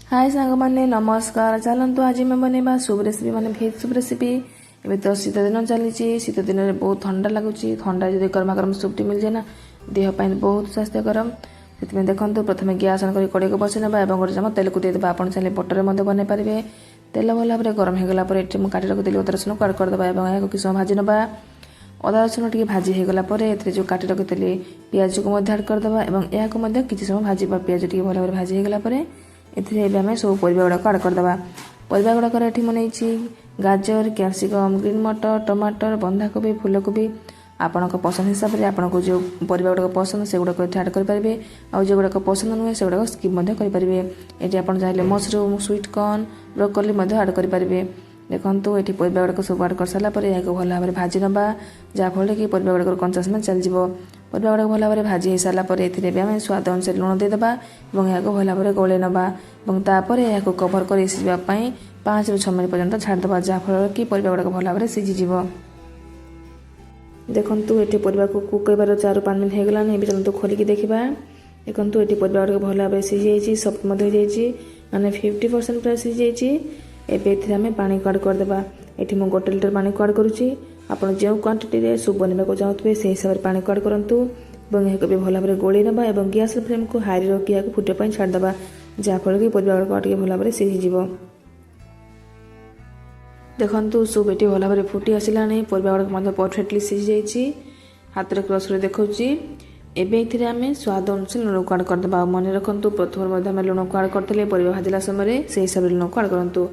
हाय सांग मैंने नमस्कार। चलतु आज मैं बनवा सूप रेसिपी माने भेज सूप रेसिपी। एबे तो शीत दिन चली शीत दिन में बहुत ठंडा लगुच। ठंडा जब गर्मा गर्म सूपटी मिल जाए ना देह बहुत स्वास्थ्यकर। से देखो प्रथम गैस ऑन कर कड़े को बसई ना और गोटे चामच तेल को देदेबा। आप चाहिए बटर बनई पारे। तेल भल भाव गरम होगा काटी रखी अदा रसुण को आड करदे और किस समय भाजी नवा। अदा रसुण टी भाजी होगला जो काटी रखी पियाज को आड करदे और किसी समय भाजवा। पियाज टी भल भाव भाजी होगला एमें सब परिवा गुड़ाक आड करदे। परिवा गुड़ाक मुझे गाजर, कैप्सिकम, ग्रीन मटर, टमाटर, बंधाकोबी, फूलकोबी आपण पसंद हिसाब से आपको जो परिवा गुड़ाक पसंद से गुड़ाक आड करेंगे और जो गुड़ाक पसंद नुहे से गुड़ाक स्किप करेंगे। ये चाहिए मशरूम, स्वीट कॉर्न, ब्रोकोली आड करेंगे। देखो ये परिवा गुड़ाक सब आड कर सारापर यह भल भाव भाजी नवा जहाँफल कि परिवा गुड़ाक कंचा समय चलଯିव। परिवा गुड़ाक भल भाव भाजी हो सारापर ये स्वाद अनुसार लुण देदेबा और यहाँ भल भाव गोले नवा और यह कभर कर सीझापी 5 ରୁ 6 मिनट पर्यंत छाड़देवा जहाँफल कि परिवा गुड़ाक भल भाव सीझीज। देखु ये परिवा को कुक कर 4 ରୁ 5 मिनट होगला। चलते खोलिकी देखा। देखो ये परिवा गुड़ाक भल भाव सीझी सफ्ट माने 50% प्राय सीझी। एबे आम पानी को आड करदे। ये मुझे 1 लिटर पानी को आड करुच्ची। आप जो क्वांटिटी सूप बनवाक चाहते से हिसाब से पानी को आड करूँ और यह भल भाव गोले ना और गैस फ्लेम को हाई रखी फुटापी छाड़देवा जहाँफल कि परिवा गुड़ाक भल भाव सीझीज। देखु सूप ये भल भाव फुटी आसला। परिवा गुड़ाक परफेक्टली सीझी हाथ में क्रश देखी। एबे आम स्वाद अनुसार लुण को आड करदे। मन रखु प्रथम लुण को आड करते परिवा भाजला समय से हिसाब से लुण को आड करूँ।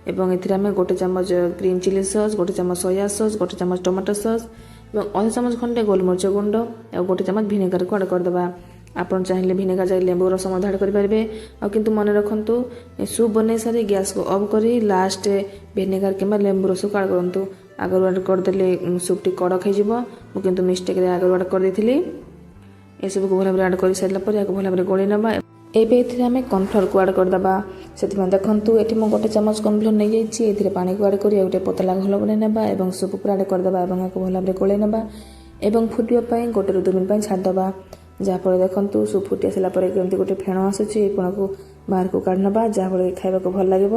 एवं आम 1 चामच ग्रीन चिली सॉस, 1 चामच सोया सॉस, 1 चामच टमाटो सॉस और आधा चामच खंडे गोलमरिच गुंड और 1 चामच भिनेगार को आड करदे। आप चाहिए भिनेगार चाहिए लेंबू रस आड करेंगे और किंतु मन रखु सूप बनई सारी गैस को ऑफ कर लास्ट भिनेगार कि लेंबू रस को आड करूँ। आगर आड करदे सूपटी कड़क हो किंतु मिस्टेक आगर आड कर ये सब को भल भाव आड कर सारापर या भल भाव गोले ना। एबे आम कॉर्नफ्लोर को आड करदे। से देखो ये मुझे 1 चामच कॉर्नफ्लोर नहीं जाइए पानी को आड कर गोटे पतला घोल बन ना और सूप को आड करदे और भल भाव गोले ना और फुटापी 1 ରୁ 2 मिनट छाड़देवा जहाँफल देखो सूप फुटी आसला कमी गोटे फेण आसूसी फेण को बाहर को काढ़ ना जहाँफल खावा भल लगे।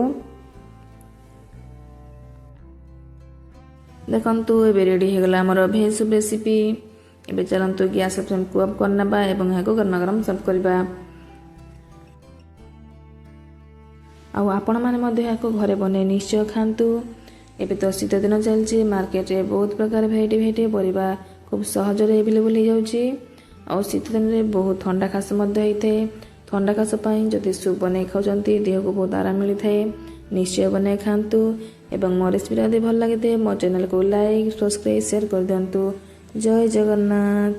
देखो ये रेडी होगला आमर भेज सूप रेसिपी। एबे चलतु गैस फ्लेम को ऑफ करना और यहाँ गरमा गरम सर्व करवा। आपण मैंने घरे बने निश्चय खातु। एबे तो शीत दिन चलती मार्केट रे बहुत प्रकार भेराइटी परिवा खूब सहज एभेलेबल हो जाऊँगी और शीत दिन में बहुत ठंडा खास होता है। ठंडा खास जदि सूप बन खाते देह को बहुत आराम मिलता है। निश्चय बन खातु एवं मो रेसिपी भल लगे मो चैनल को लाइक, सब्सक्राइब, शेयर कर दिंतु। जय जगन्नाथ।